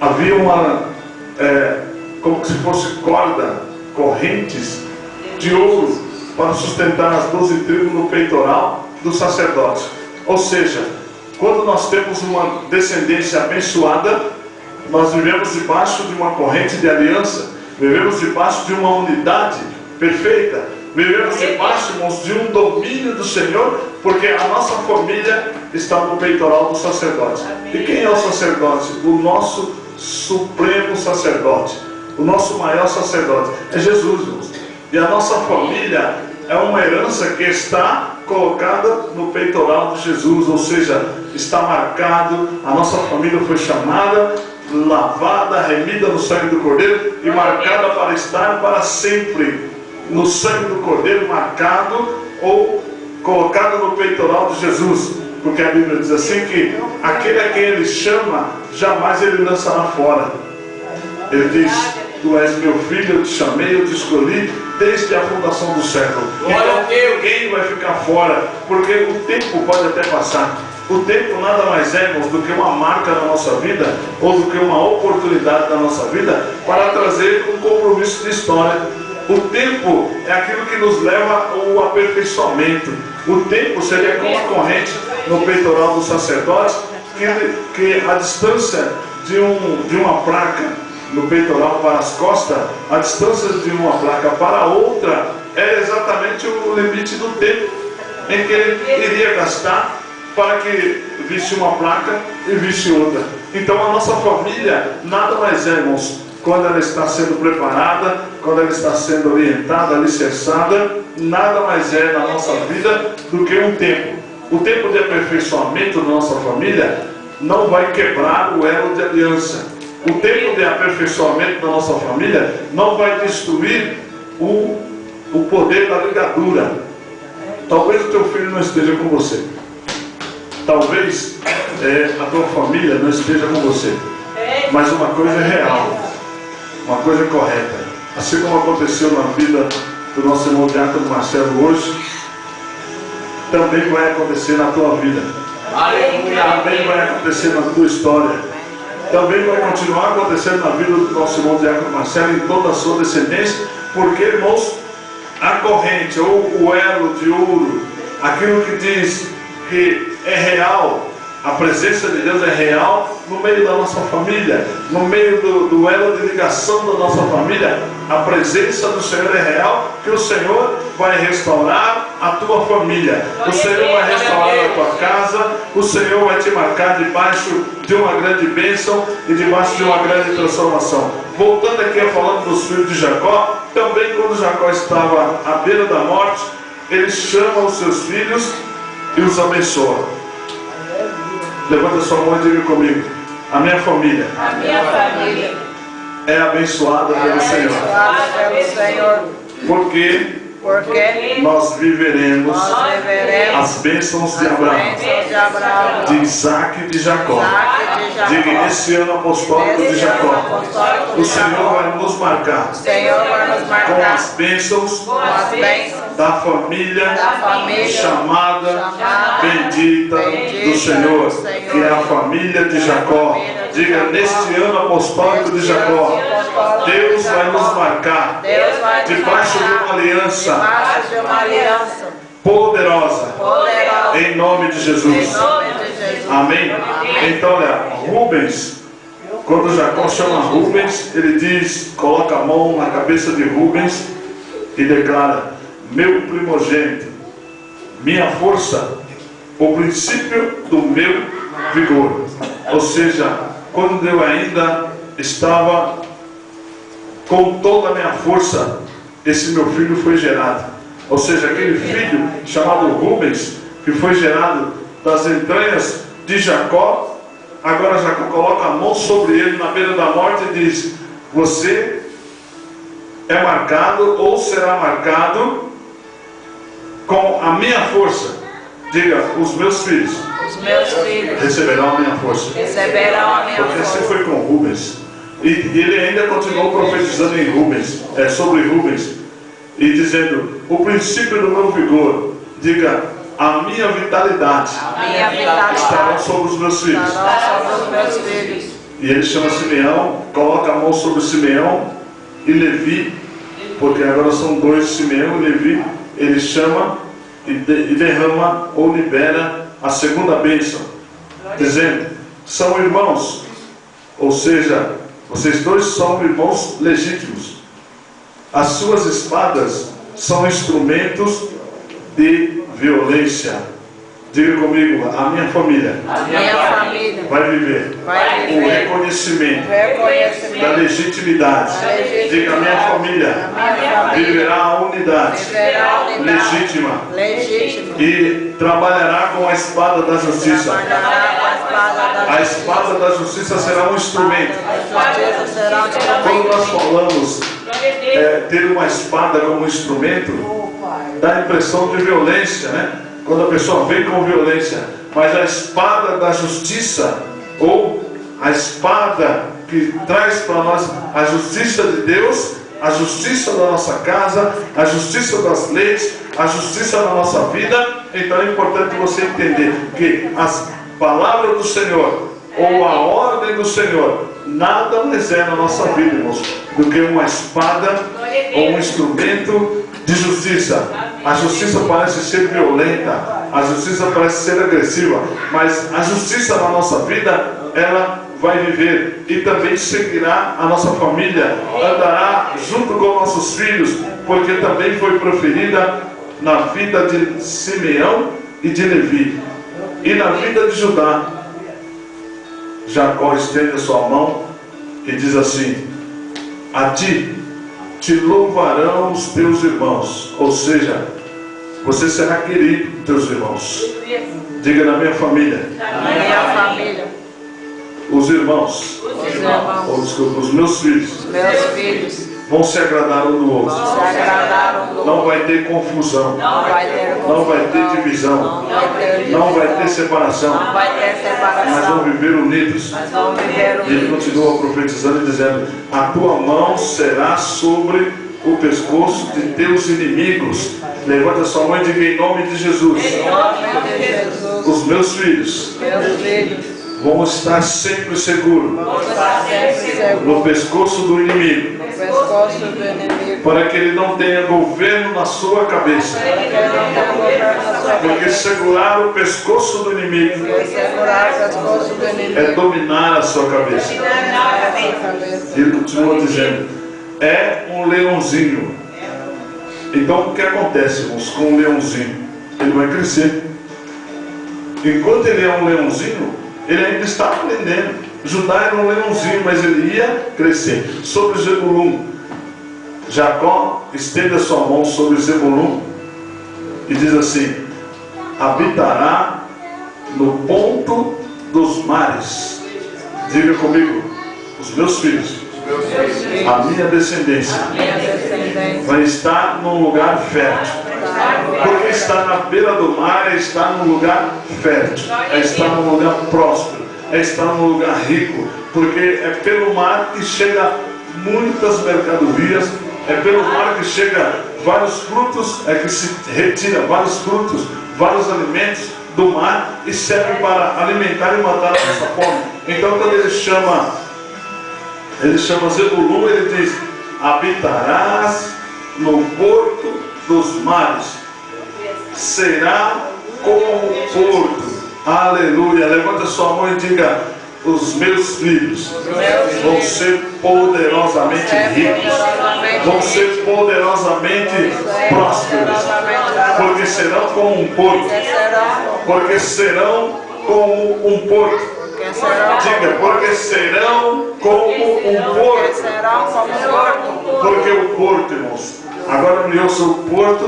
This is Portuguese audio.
havia como se fosse correntes de ouro para sustentar as 12 tribos no peitoral do sacerdote. Ou seja, quando nós temos uma descendência abençoada, nós vivemos debaixo de uma corrente de aliança, vivemos debaixo de uma unidade perfeita, vivemos debaixo, irmãos, de um domínio do Senhor, porque a nossa família está no peitoral do sacerdote. E quem é o sacerdote? O nosso supremo sacerdote, o nosso maior sacerdote é Jesus, irmãos. E a nossa família é uma herança que está colocada no peitoral de Jesus, ou seja, está marcado. A nossa família foi chamada, lavada, remida no sangue do Cordeiro e marcada para estar para sempre no sangue do Cordeiro, marcado ou colocado no peitoral de Jesus, porque a Bíblia diz assim que aquele a quem ele chama, jamais ele lançará fora. Ele diz: tu és meu filho, eu te chamei, eu te escolhi desde a fundação do século. Então ninguém vai ficar fora, porque o tempo pode até passar. O tempo nada mais é, irmãos, do que uma marca na nossa vida, ou do que uma oportunidade na nossa vida para trazer um compromisso de história. O tempo é aquilo que nos leva ao aperfeiçoamento. O tempo seria como a corrente no peitoral do sacerdote, que a distância de uma placa no peitoral para as costas, a distância de uma placa para outra é exatamente o limite do tempo em que ele iria gastar para que visse uma placa e visse outra. Então a nossa família nada mais é, irmãos, quando ela está sendo preparada, quando ela está sendo orientada, alicerçada, nada mais é na nossa vida do que um tempo. O tempo de aperfeiçoamento da nossa família não vai quebrar o elo de aliança. O tempo de aperfeiçoamento da nossa família não vai destruir o poder da ligadura. Talvez o teu filho não esteja com você. Talvez a tua família não esteja com você. Mas uma coisa é real, uma coisa é correta. Assim como aconteceu na vida do nosso irmão Diácono Marcelo hoje, também vai acontecer na tua vida. Também vai acontecer na tua história. Também vai continuar acontecendo na vida do nosso irmão Diácono Marcelo, em toda a sua descendência, porque, irmãos, a corrente ou o elo de ouro, aquilo que diz que é real, a presença de Deus é real no meio da nossa família, no meio do elo de ligação da nossa família. A presença do Senhor é real, que o Senhor vai restaurar a tua família, o Senhor vai restaurar a tua casa, o Senhor vai te marcar debaixo de uma grande bênção e debaixo de uma grande transformação. Voltando aqui a falando dos filhos de Jacó, também quando Jacó estava à beira da morte, ele chama os seus filhos e os abençoa. Levanta sua mão e diga comigo: a minha família é abençoada pelo Senhor. Porque nós viveremos as bênçãos de Abraão, de Isaac e de Jacó. Diga: esse ano apostólico de Jacó, o Senhor vai nos marcar com as bênçãos da família chamada bendita do Senhor, que é a família de Jacó. Diga: neste ano apostólico de Jacó, Deus vai nos marcar debaixo de uma aliança poderosa, em nome de Jesus. Amém? Então, olha, Rubens, quando Jacó chama Rubens, ele diz, coloca a mão na cabeça de Rubens e declara: meu primogênito, minha força, o princípio do meu vigor. Ou seja, quando eu ainda estava com toda a minha força, esse meu filho foi gerado. Ou seja, aquele filho chamado Rubens, que foi gerado das entranhas de Jacó, agora Jacó coloca a mão sobre ele na beira da morte e diz: você é marcado ou será marcado com a minha força. Diga: os meus filhos receberão a minha força. Porque assim foi com Rubens. E ele ainda continuou profetizando em Rubens, sobre Rubens, e dizendo: o princípio do meu vigor. Diga: a minha vitalidade estará sobre os meus filhos. E ele chama Simeão, coloca a mão sobre Simeão e Levi, porque agora são dois, Simeão e Levi. Ele chama e derrama ou libera a segunda bênção, dizendo: são irmãos, ou seja, vocês dois são irmãos legítimos. As suas espadas são instrumentos de violência. Diga comigo, a minha família vai viver o reconhecimento da legitimidade. Diga, a minha família viverá a unidade legítima e trabalhará com a espada da justiça. A espada da justiça será um instrumento. Quando nós falamos ter uma espada como instrumento, dá a impressão de violência, né? Quando a pessoa vem com violência. Mas a espada da justiça, ou a espada que traz para nós a justiça de Deus, a justiça da nossa casa, a justiça das leis, a justiça da nossa vida. Então é importante você entender que as palavras do Senhor, ou a ordem do Senhor, nada mais é na nossa vida, irmãos, do que uma espada ou um instrumento de justiça. A justiça parece ser violenta, a justiça parece ser agressiva, mas a justiça na nossa vida, ela vai viver e também seguirá a nossa família, andará junto com nossos filhos, porque também foi proferida na vida de Simeão e de Levi. E na vida de Judá, Jacó estende a sua mão e diz assim: a ti te louvarão os teus irmãos. Ou seja, você será querido por teus irmãos. Diga, na minha família. Os irmãos. Ou desculpa, os meus filhos. Vão se agradar um do outro. Não vai ter confusão. Não vai ter divisão. Não vai ter separação. Mas vão viver unidos. E ele continua profetizando e dizendo: a tua mão será sobre o pescoço de teus inimigos. Levanta a sua mão e diga: em nome de Jesus. Os meus filhos vão estar sempre seguros no pescoço do inimigo, para que ele não tenha governo na sua cabeça. Porque segurar o pescoço do inimigo é dominar a sua cabeça. Ele continua dizendo: é um leãozinho. Então o que acontece, irmãos, com um leãozinho? Ele vai crescer. Enquanto ele é um leãozinho, ele ainda está aprendendo. Judá era um leãozinho, mas ele ia crescer. Sobre Zebulun, Jacó estende a sua mão sobre Zebulun e diz assim: habitará no ponto dos mares. Diga comigo: os meus filhos, a minha descendência vai estar num lugar fértil. Porque estar na beira do mar é estar num lugar fértil, é estar num lugar próspero, é estar num lugar rico, porque é pelo mar que chega muitas mercadorias, é pelo mar que chega vários frutos, é que se retira vários frutos, vários alimentos do mar e serve para alimentar e matar a nossa fome. Então quando ele chama Zebulun, ele diz: habitarás no porto dos mares, será como um porto. Aleluia. Levanta sua mão e diga: os meus filhos vão ser poderosamente ricos, vão ser poderosamente prósperos, porque serão como um porto. Porque serão como um porto. Diga: porque serão como um porto. Porque o porto, irmãos, agora me ouça, o porto